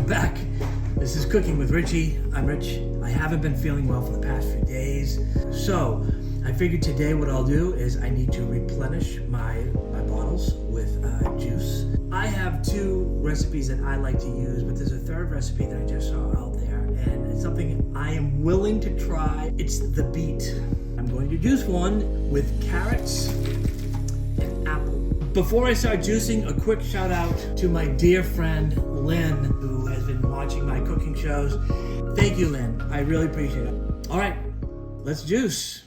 welcome back. This is Cooking with Richie. I'm Rich. I haven't been feeling well for the past few days. So I figured today what I'll do is I need to replenish my bottles with juice. I have two recipes that I like to use, but there's a third recipe that I just saw out there, and it's something I am willing to try. It's the beet. I'm going to juice one with carrots and apple. Before I start juicing, a quick shout out to my dear friend Lynn, who has been watching my cooking shows. Thank you, Lynn. I really appreciate it. All right, let's juice.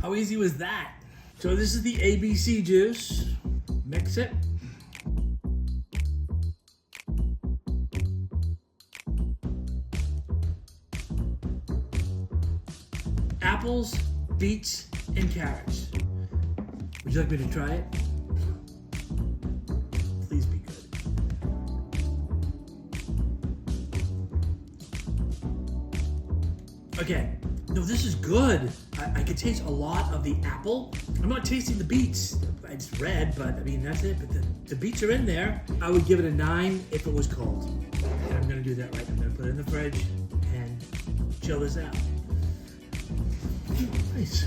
How easy was that? So this is the ABC juice. Mix it. Apples, beets, and carrots. Would you like me to try it? Please be good. Okay. No, this is good. I can taste a lot of the apple. I'm not tasting the beets. It's red, but I mean, that's it. But the beets are in there. I would give it a 9 if it was cold. And I'm gonna do that right. I'm gonna put it in the fridge and chill this out. Nice.